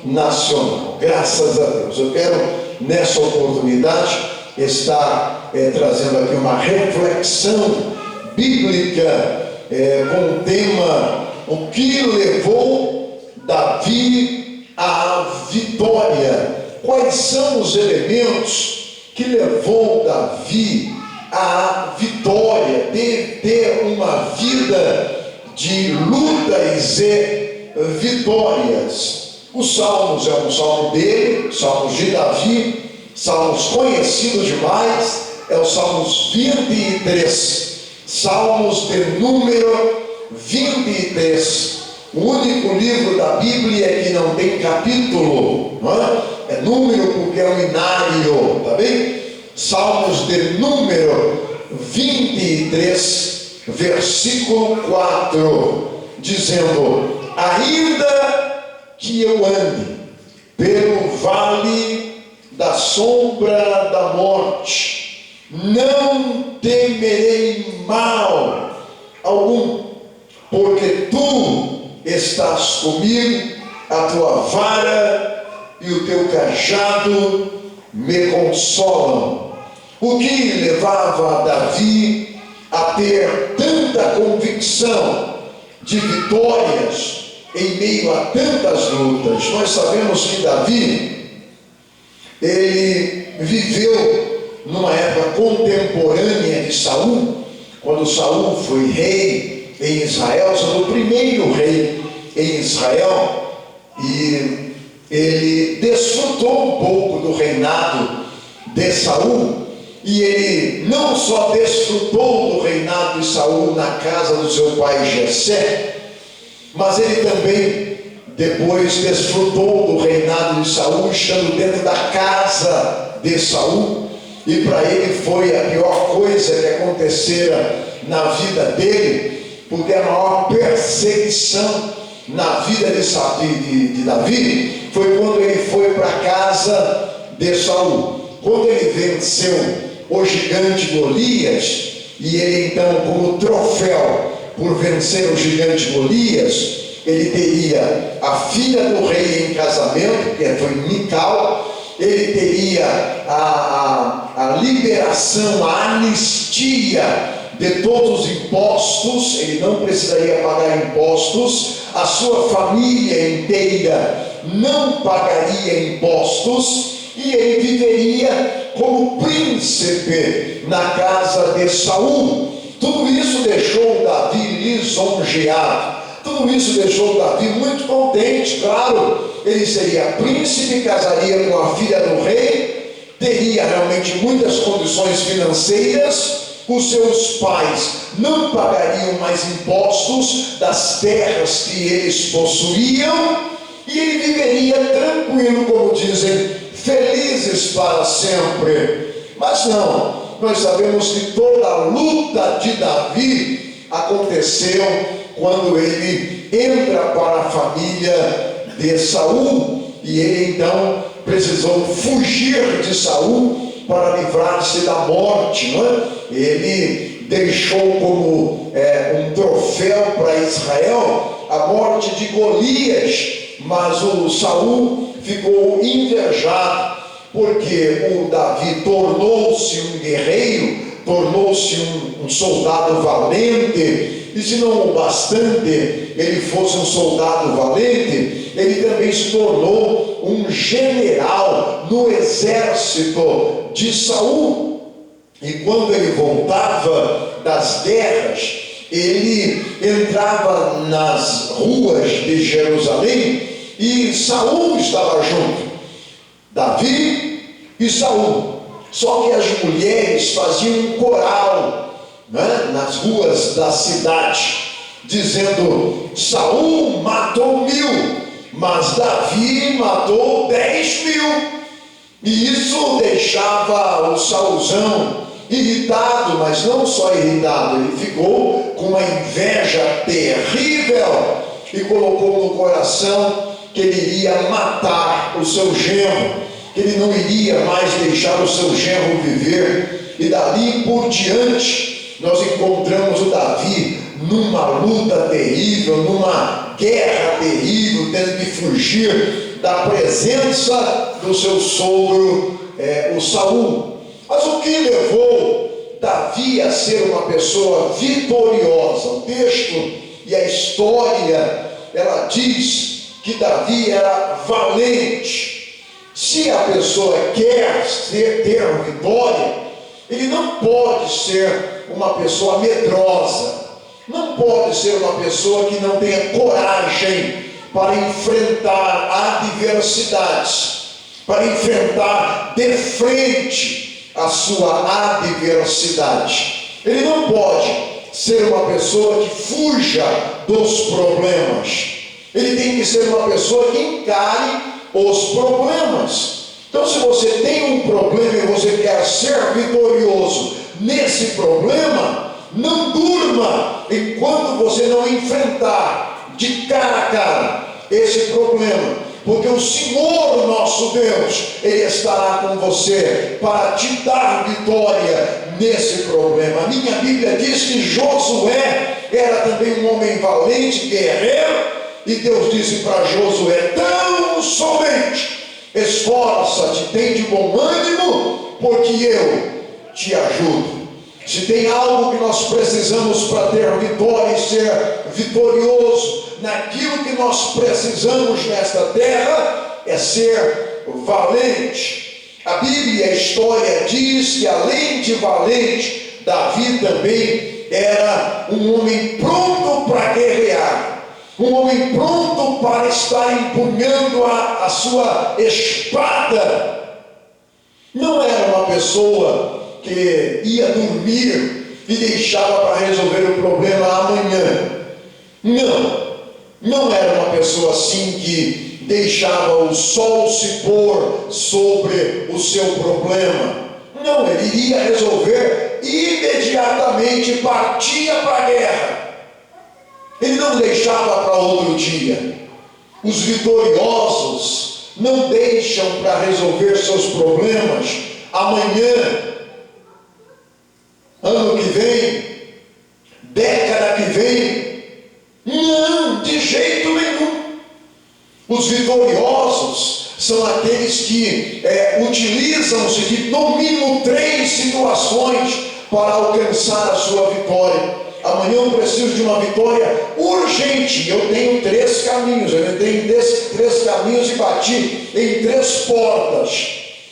nacional. Graças a Deus. Eu quero, nessa oportunidade, estar trazendo aqui uma reflexão bíblica com o tema: o que levou Davi à vitória? Quais são os elementos que levou Davi à vitória, de ter uma vida de lutas e vitórias? Os Salmos é um salmo dele, Salmos de Davi, salmos conhecidos demais, é o Salmos 23, Salmos de número 23, o único livro da Bíblia que não tem capítulo, não é número porque é um inário, tá bem? Salmos de número 23, versículo 4, dizendo: ainda que eu ande pelo vale da sombra da morte, não temerei mal algum, porque tu estás comigo, a tua vara e o teu cajado me consolam. O que levava Davi a ter tanta convicção de vitórias em meio a tantas lutas? Nós sabemos que Davi, ele viveu numa época contemporânea de Saul, quando Saul foi rei em Israel, sendo o primeiro rei em Israel, e ele desfrutou um pouco do reinado de Saul, e ele não só desfrutou do reinado de Saul na casa do seu pai Jessé, mas ele também depois desfrutou do reinado de Saul estando dentro da casa de Saul, e para ele foi a pior coisa que acontecera na vida dele, porque a maior perseguição na vida de Davi foi quando ele foi para a casa de Saul, quando ele venceu o gigante Golias, e ele então, como troféu por vencer o gigante Golias, ele teria a filha do rei em casamento, que foi Mical, ele teria a liberação, a anistia de todos os impostos, ele não precisaria pagar impostos, a sua família inteira não pagaria impostos, e ele viveria como príncipe na casa de Saul. Tudo isso deixou Davi lisonjeado, tudo isso deixou Davi muito contente. Claro, ele seria príncipe, casaria com a filha do rei, teria realmente muitas condições financeiras, os seus pais não pagariam mais impostos das terras que eles possuíam, e ele viveria tranquilo, como dizem, felizes para sempre. Mas não, nós sabemos que toda a luta de Davi aconteceu quando ele entra para a família de Saul, e ele então precisou fugir de Saul para livrar-se da morte, não é? Ele deixou como um troféu para Israel a morte de Golias, mas o Saul ficou invejado, porque o Davi tornou-se um guerreiro, tornou-se um soldado valente, e se não o bastante ele fosse um soldado valente, ele também se tornou um general no exército de Saul. E quando ele voltava das guerras, ele entrava nas ruas de Jerusalém, e Saul estava junto, Davi e Saul. Só que as mulheres faziam um coral, né, nas ruas da cidade, dizendo: Saul matou 1000, mas Davi matou 10.000. E isso deixava o Saulzão irritado, mas não só irritado, ele ficou com uma inveja terrível e colocou no coração que ele iria matar o seu genro, que ele não iria mais deixar o seu genro viver. E dali por diante nós encontramos o Davi numa luta terrível, numa guerra terrível, tendo que fugir da presença do seu sogro, o Saul. Mas o que levou Davi a ser uma pessoa vitoriosa? O texto e a história, ela diz que Davi era valente. Se a pessoa quer ter vitória, ele não pode ser uma pessoa medrosa, não pode ser uma pessoa que não tenha coragem para enfrentar adversidades, para enfrentar de frente a sua adversidade. Ele não pode ser uma pessoa que fuja dos problemas. Ele tem que ser uma pessoa que encare os problemas. Então, se você tem um problema e você quer ser vitorioso nesse problema, não durma enquanto você não enfrentar de cara a cara esse problema, porque o Senhor nosso Deus, Ele estará com você para te dar vitória nesse problema. A minha Bíblia diz que Josué era também um homem valente, guerreiro, e Deus disse para Josué: tão somente esforça-te, tem de bom ânimo, porque eu te ajudo. Se tem algo que nós precisamos para ter vitória e ser vitorioso naquilo que nós precisamos nesta terra, é ser valente. A Bíblia, a história diz que além de valente, Davi também era um homem pronto para guerrear, um homem pronto para estar empunhando a sua espada. Não era uma pessoa que ia dormir e deixava para resolver o problema amanhã. Não era uma pessoa assim que deixava o sol se pôr sobre o seu problema. Não, ele iria resolver imediatamente, partia para a guerra. Ele não deixava para outro dia. Os vitoriosos não deixam para resolver seus problemas amanhã, ano que vem, década que vem. Não, de jeito nenhum. Os vitoriosos são aqueles que utilizam-se de no mínimo 3 situações para alcançar a sua vitória. Amanhã eu preciso de uma vitória urgente. Eu tenho 3 caminhos. Eu entrei em 3 caminhos e bati em 3 portas,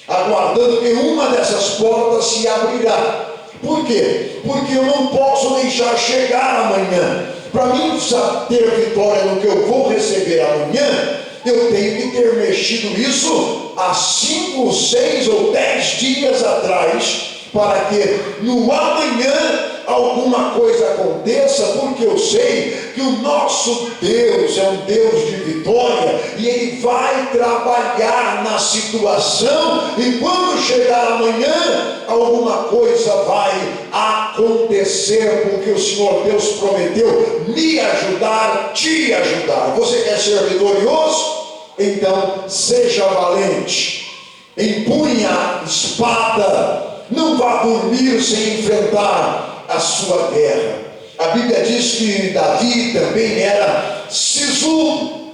aguardando que uma dessas portas se abrirá. Por quê? Porque eu não posso deixar chegar amanhã. Para mim ter vitória no que eu vou receber amanhã, eu tenho que ter mexido isso há 5, 6 ou 10 dias atrás, para que no amanhã alguma coisa aconteça, porque eu sei que o nosso Deus é um Deus de vitória, e Ele vai trabalhar na situação, e quando chegar amanhã, alguma coisa vai acontecer, porque o Senhor Deus prometeu me ajudar, te ajudar. Você quer ser vitorioso? Então seja valente, empunhe a espada, não vá dormir sem enfrentar a sua guerra. A Bíblia diz que Davi também era sisudo.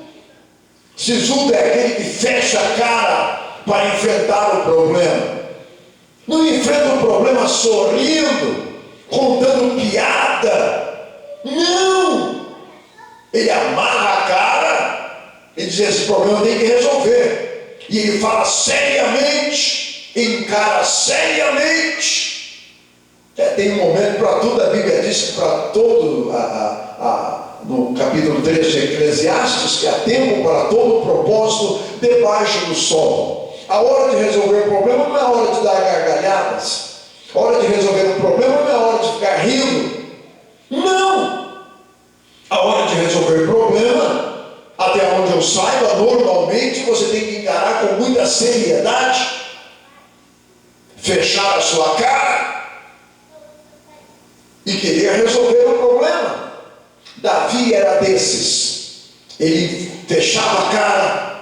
Sisudo é aquele que fecha a cara para enfrentar o problema. Não enfrenta o problema sorrindo, contando piada. Não! Ele amarra a cara e diz: esse problema tem que resolver. E ele fala seriamente, encara seriamente. Tem um momento para tudo. A Bíblia diz que para todo, no capítulo 3 de Eclesiastes, que há tempo para todo propósito debaixo do sol. A hora de resolver o problema não é a hora de dar gargalhadas. A hora de resolver um problema não é a hora de ficar rindo. Não! A hora de resolver problema, até onde eu saiba, normalmente você tem que encarar com muita seriedade, fechar a sua cara e querer resolver o problema. Davi era desses. Ele fechava a cara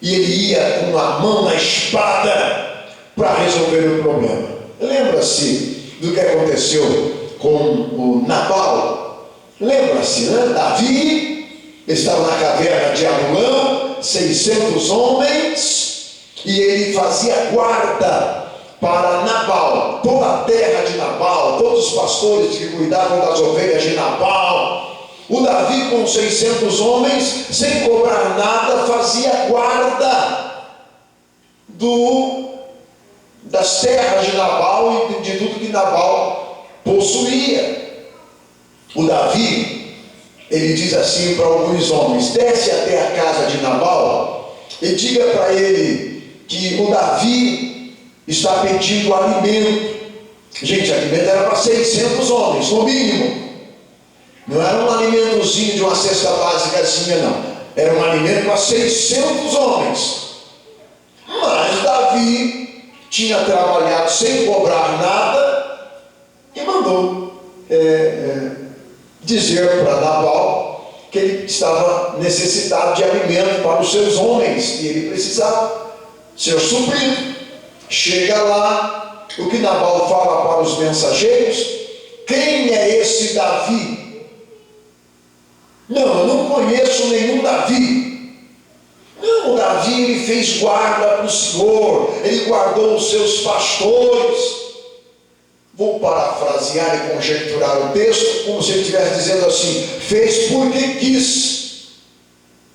e ele ia com a mão na espada para resolver o problema. Lembra-se do que aconteceu com o Nabal? Lembra-se, né? Davi estava na caverna de Adulão, 600 homens, e ele fazia guarda para Nabal, toda a terra de Nabal, todos os pastores que cuidavam das ovelhas de Nabal. O Davi, com 600 homens, sem cobrar nada, fazia guarda das terras de Nabal e de tudo que Nabal possuía. O Davi, ele diz assim para alguns homens: desce até a casa de Nabal e diga para ele que o Davi está pedindo alimento. Gente, alimento era para 600 homens, no mínimo. Não era um alimentozinho de uma cesta básica assim, não. Era um alimento para 600 homens. Mas Davi tinha trabalhado sem cobrar nada e mandou dizer para Nabal que ele estava necessitado de alimento para os seus homens e ele precisava ser suprido. Chega lá, o que Nabal fala para os mensageiros: quem é esse Davi? Não, eu não conheço nenhum Davi. Não, o Davi, ele fez guarda para o Senhor, ele guardou os seus pastores. Vou parafrasear e conjecturar o texto, como se ele estivesse dizendo assim: fez porque quis.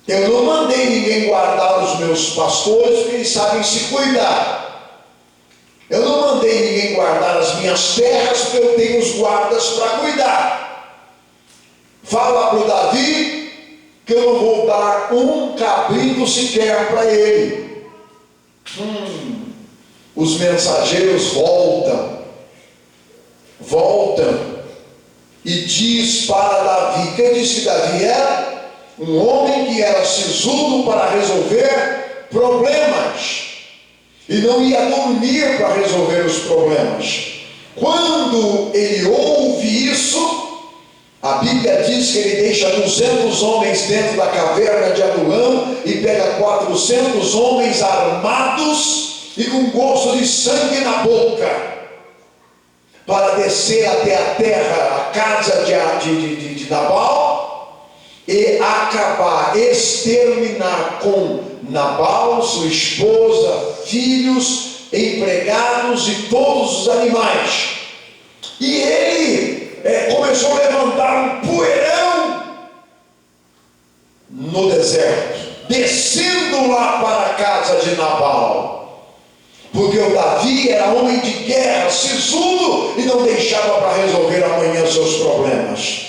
Eu não mandei ninguém guardar os meus pastores, porque eles sabem se cuidar. Eu não mandei ninguém guardar as minhas terras, porque eu tenho os guardas para cuidar. Fala para o Davi que eu não vou dar um cabrito sequer para ele. Os mensageiros voltam e diz para Davi. Quem disse que Davi era? Um homem que era sisudo para resolver problemas e não ia dormir para resolver os problemas. Quando ele ouve isso, a Bíblia diz que ele deixa 200 homens dentro da caverna de Adulão e pega 400 homens armados e com gosto de sangue na boca, para descer até a terra, a casa de Nabal, e acabar, exterminar com Nabal, sua esposa, filhos, empregados e todos os animais. E ele começou a levantar um poeirão no deserto, descendo lá para a casa de Nabal, porque o Davi era homem de guerra, sisudo, e não deixava para resolver amanhã seus problemas.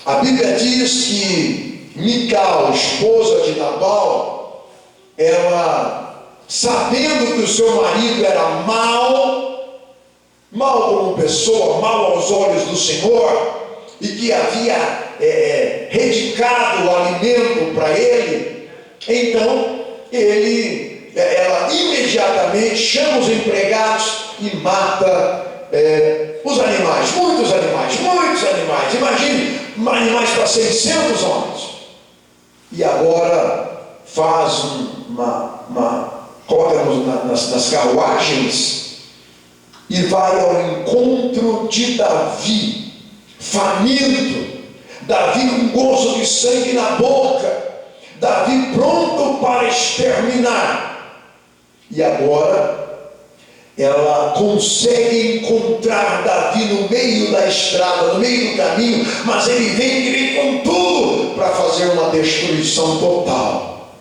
A Bíblia diz que Mical, esposa de Nabal, ela, sabendo que o seu marido era mau como pessoa, mau aos olhos do Senhor, e que havia dedicado o alimento para ele, então ela imediatamente chama os empregados e mata os animais, muitos animais. Imagine, animais para 600 homens. E agora faz coloca nas carruagens e vai ao encontro de Davi, faminto, Davi com gosto de sangue na boca, Davi pronto para exterminar. E agora ela consegue encontrar Davi no meio da estrada, no meio do caminho, mas ele vem com tudo para fazer uma destruição total.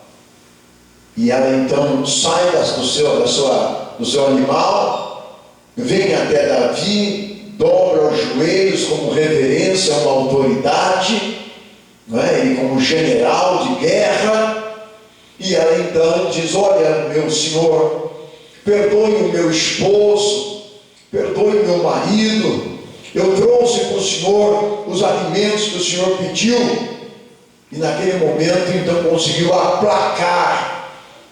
E ela então sai do seu animal, vem até Davi, dobra os joelhos como reverência a uma autoridade, não é? Ele como general de guerra, e ela então diz: olha, meu senhor, perdoe o meu esposo, perdoe o meu marido, eu trouxe para o senhor os alimentos que o senhor pediu. E naquele momento então conseguiu aplacar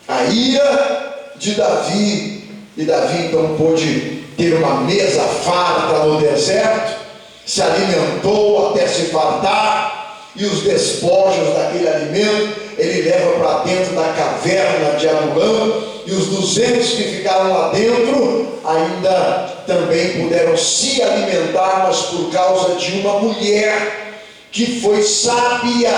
a ira de Davi, e Davi então pôde ter uma mesa farta no deserto, se alimentou até se fartar, e os despojos daquele alimento ele leva para dentro da caverna de Adulão, e os 200 que ficaram lá dentro ainda também puderam se alimentar, mas por causa de uma mulher que foi sábia,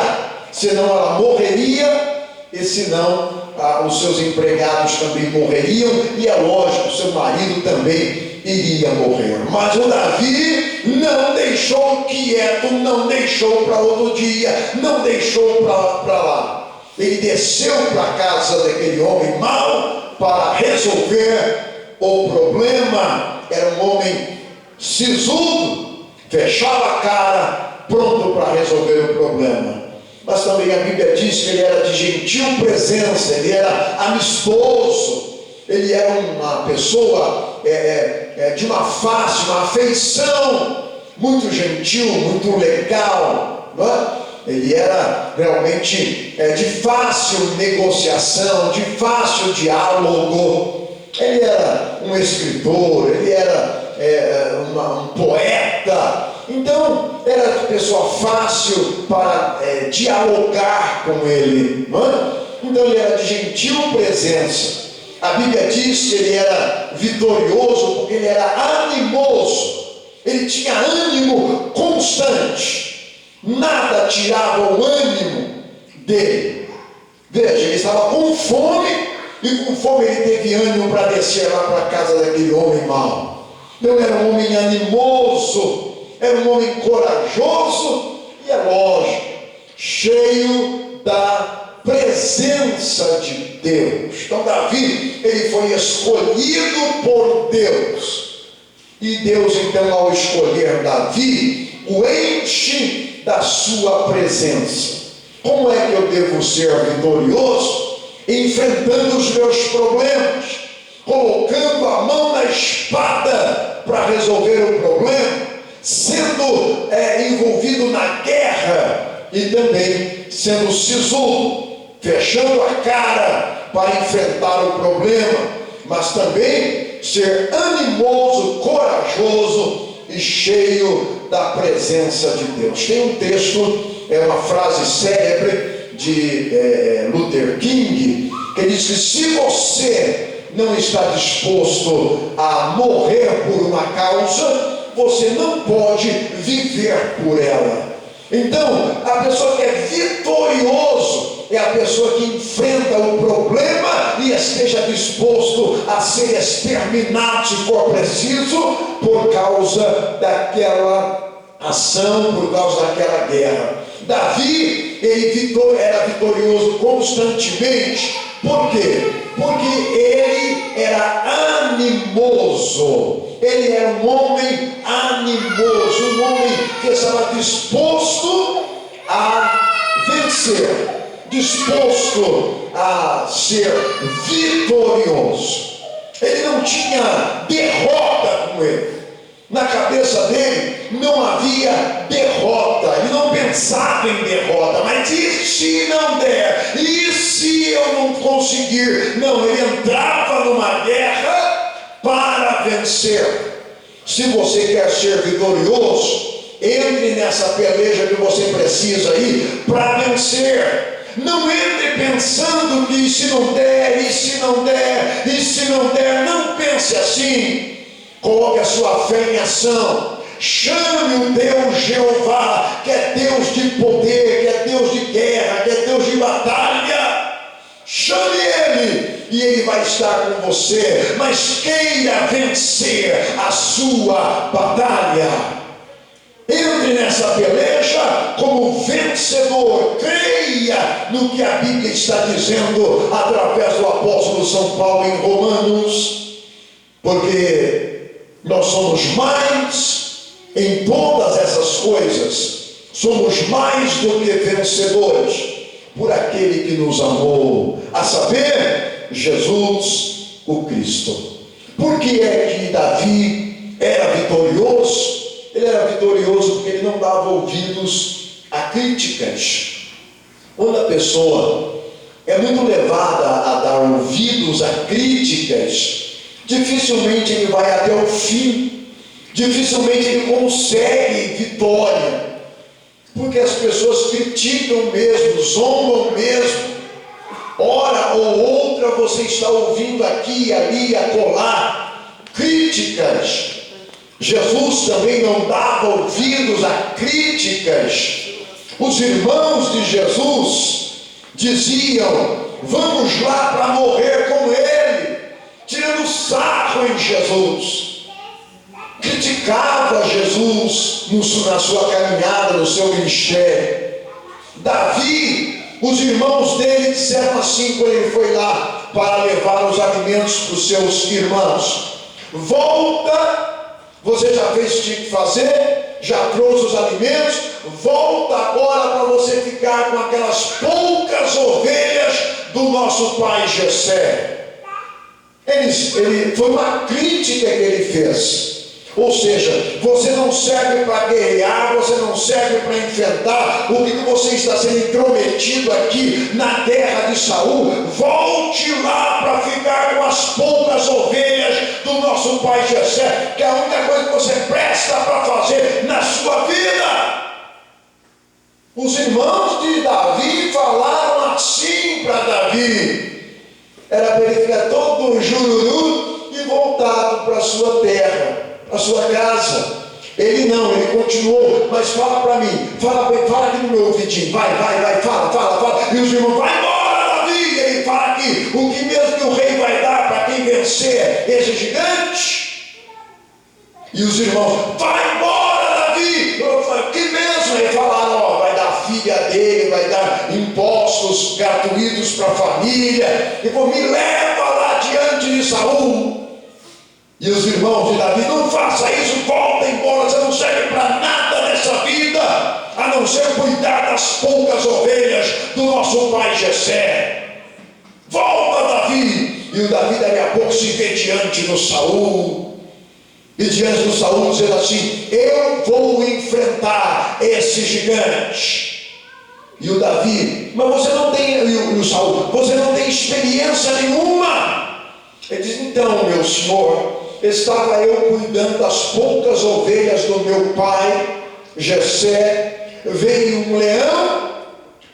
senão ela morreria. e senão os seus empregados também morreriam, e é lógico, seu marido também iria morrer. Mas o Davi não deixou quieto, não deixou para outro dia, não deixou para lá. Ele desceu para a casa daquele homem mau para resolver o problema. Era um homem sisudo, fechava a cara, pronto para resolver o problema. Mas também a Bíblia diz que ele era de gentil presença, ele era amistoso, ele era uma pessoa de uma face, uma afeição muito gentil, muito legal, não é? Ele era realmente de fácil negociação, de fácil diálogo. Ele era um escritor, ele era um poeta. Então, era uma pessoa fácil para dialogar com ele, não é? Então, ele era de gentil presença. A Bíblia diz que ele era vitorioso porque ele era animoso. Ele tinha ânimo constante. Nada tirava o ânimo dele. Veja, ele estava com fome, e com fome ele teve ânimo para descer lá para a casa daquele homem mau. Então, era um homem animoso, era um homem corajoso e, é lógico, cheio da presença de Deus. Então Davi, ele foi escolhido por Deus. E Deus, então, ao escolher Davi, o enche da sua presença. Como é que eu devo ser vitorioso? Enfrentando os meus problemas, colocando a mão na espada para resolver o problema, sendo envolvido na guerra e também sendo sisudo, fechando a cara para enfrentar o problema, mas também ser animoso, corajoso e cheio da presença de Deus. Tem um texto, uma frase célebre de Luther King, que diz que se você não está disposto a morrer por uma causa, você não pode viver por ela. Então, a pessoa que é vitorioso é a pessoa que enfrenta o problema e esteja disposto a ser exterminado, se for preciso, por causa daquela ação, por causa daquela guerra. Davi, ele era vitorioso constantemente. Por quê? Porque ele era animoso. Ele era um homem animoso, um homem que estava disposto a vencer, disposto a ser vitorioso. Ele não tinha derrota com ele. Na cabeça dele não havia derrota. Ele não pensava em derrota, mas e se não der? E se eu não conseguir? Não, ele entrava numa guerra para vencer. Se você quer ser vitorioso, entre nessa peleja que você precisa ir para vencer. Não entre pensando que se não der, e se não der, e se não der. Não pense assim. Coloque a sua fé em ação. Chame o Deus Jeová, que é Deus de poder, que é Deus de guerra, que é Deus de batalha. Chame Ele e Ele vai estar com você. Mas queira vencer a sua batalha. Entre nessa peleja como vencedor. Creia no que a Bíblia está dizendo através do apóstolo São Paulo em Romanos. Porque nós somos mais em todas essas coisas. Somos mais do que vencedores por aquele que nos amou, a saber, Jesus o Cristo. Por que é que Davi era vitorioso? Ele era vitorioso porque ele não dava ouvidos a críticas. Quando a pessoa é muito levada a dar ouvidos a críticas, dificilmente ele vai até o fim, dificilmente ele consegue vitória, porque as pessoas criticam mesmo, zombam mesmo. Hora ou outra você está ouvindo aqui, ali, acolá, críticas. Jesus também não dava ouvidos a críticas. Os irmãos de Jesus diziam vamos lá para morrer com ele, tirando sarro em Jesus, criticava Jesus na sua caminhada, no seu ministério. Davi, os irmãos dele disseram assim quando ele foi lá para levar os alimentos para os seus irmãos: volta, você já fez o que tinha que fazer, já trouxe os alimentos, volta agora para você ficar com aquelas poucas ovelhas do nosso pai Jessé. Foi uma crítica que ele fez. Ou seja, você não serve para guerrear, você não serve para enfrentar, o que você está sendo intrometido aqui na terra de Saul. Volte lá para ficar com as poucas ovelhas do nosso pai Jessé, que é a única coisa que você presta para fazer na sua vida. Os irmãos de Davi falaram assim para Davi: era para ele ficar todo jururu e voltado para a sua terra, a sua casa. Ele não, ele continuou: mas fala para mim, fala aqui no meu ouvidinho, vai, fala. E os irmãos: vai embora, Davi. E ele fala aqui: o que mesmo que o rei vai dar para quem vencer esse gigante? E os irmãos: vai embora, Davi. Eu falo: que mesmo? Ele falaram: ó, vai dar filha dele, vai dar impostos gratuitos para a família, e me leva lá diante de Saul. E os irmãos de Davi: não faça isso, volta embora, você não serve para nada nessa vida, a não ser cuidar das poucas ovelhas do nosso pai Jessé. Volta, Davi. E o Davi daqui a pouco se vê diante do Saul, e diante do Saul dizendo assim: eu vou enfrentar esse gigante. E o Davi: mas você não tem, e o Saul: você não tem experiência nenhuma. Ele diz: então, meu senhor, estava eu cuidando das poucas ovelhas do meu pai Jessé, veio um leão,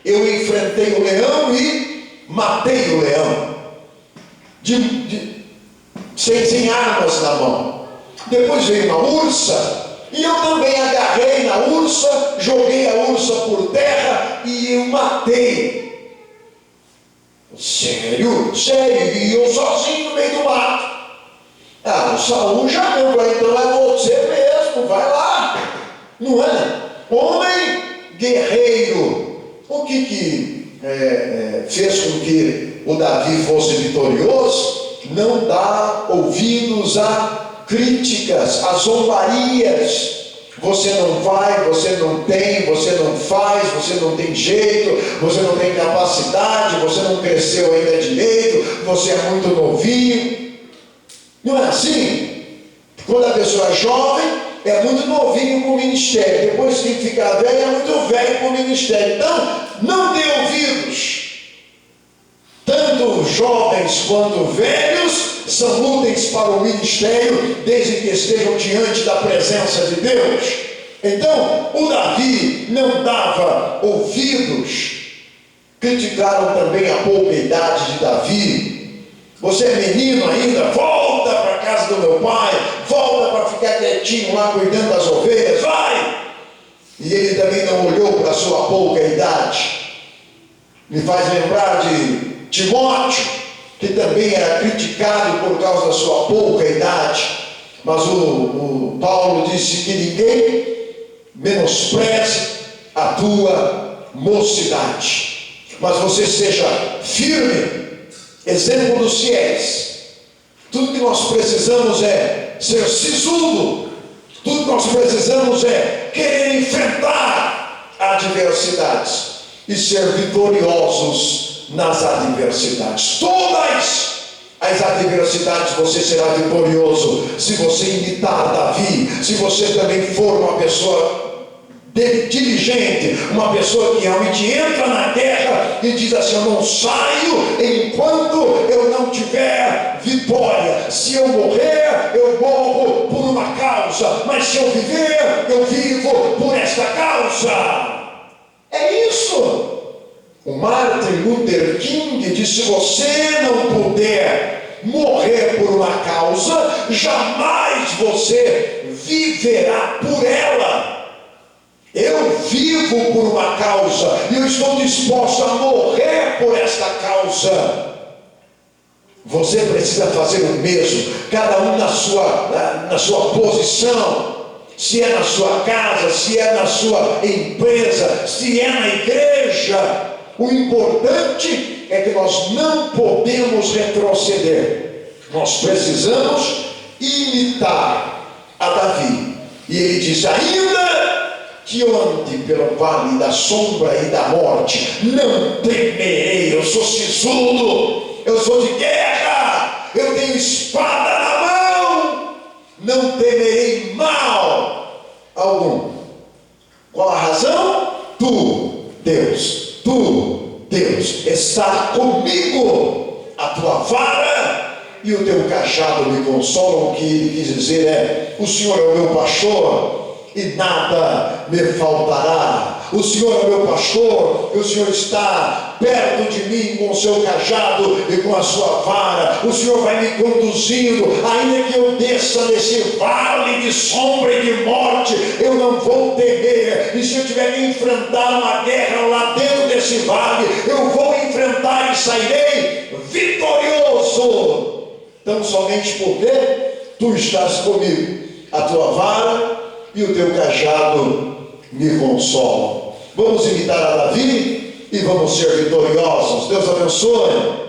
eu enfrentei o leão e matei o leão, sem armas na mão. Depois veio uma ursa, e eu também agarrei na ursa, joguei a ursa por terra e eu matei. Sério? E eu sozinho no meio do mato. O Saul já viu, então é você mesmo, vai lá. Não é? Homem guerreiro. O que fez com que o Davi fosse vitorioso? Não dá ouvidos a críticas, a zombarias. Você não vai, você não tem, você não faz, você não tem jeito, você não tem capacidade, você não cresceu ainda direito, você é muito novinho. Não é assim? Quando a pessoa é jovem, é muito novinho para o ministério. Depois que fica velho, é muito velho para o ministério. Então, não dê ouvidos. Tanto jovens quanto velhos são úteis para o ministério, desde que estejam diante da presença de Deus. Então, o Davi não dava ouvidos. Criticaram também a pouca idade de Davi. Você é menino ainda? Volta para a casa do meu pai, volta para ficar quietinho lá cuidando das ovelhas, vai! E ele também não olhou para a sua pouca idade. Me faz lembrar de Timóteo, que também era criticado por causa da sua pouca idade, mas o Paulo disse que ninguém menospreze a tua mocidade, mas você seja firme, exemplo dos fiéis. Tudo que nós precisamos é ser sisudo, tudo que nós precisamos é querer enfrentar adversidades e ser vitoriosos nas adversidades. Todas as adversidades você será vitorioso se você imitar Davi, se você também for uma pessoa diligente, uma pessoa que realmente entra na guerra e diz assim: eu não saio enquanto eu não tiver vitória. Se eu morrer, eu morro por uma causa, mas se eu viver, eu vivo por esta causa. É isso. O Martin Luther King disse: se você não puder morrer por uma causa, jamais você viverá por ela. Eu vivo por uma causa e eu estou disposto a morrer por esta causa. Você precisa fazer o mesmo, cada um na sua posição. Se é na sua casa, se é na sua empresa, se é na igreja. O importante é que nós não podemos retroceder. Nós precisamos imitar a Davi. E ele diz: ainda que eu ande pelo vale da sombra e da morte, não temerei. Eu sou sisudo, eu sou de guerra, eu tenho espada na mão, não temerei mal algum. Qual a razão? Tu, Deus, está comigo. A tua vara e o teu cajado me consolam. O que ele quis dizer é: o Senhor é o meu pastor e nada me faltará. O Senhor é meu pastor, e o Senhor está perto de mim com o seu cajado e com a sua vara. O Senhor vai me conduzindo, ainda que eu desça nesse vale de sombra e de morte, eu não vou temer. E se eu tiver que enfrentar uma guerra lá dentro desse vale, eu vou enfrentar e sairei vitorioso. Tão somente porque tu estás comigo, a tua vara e o teu cajado me consolam. Vamos imitar a Davi e vamos ser vitoriosos. Deus abençoe.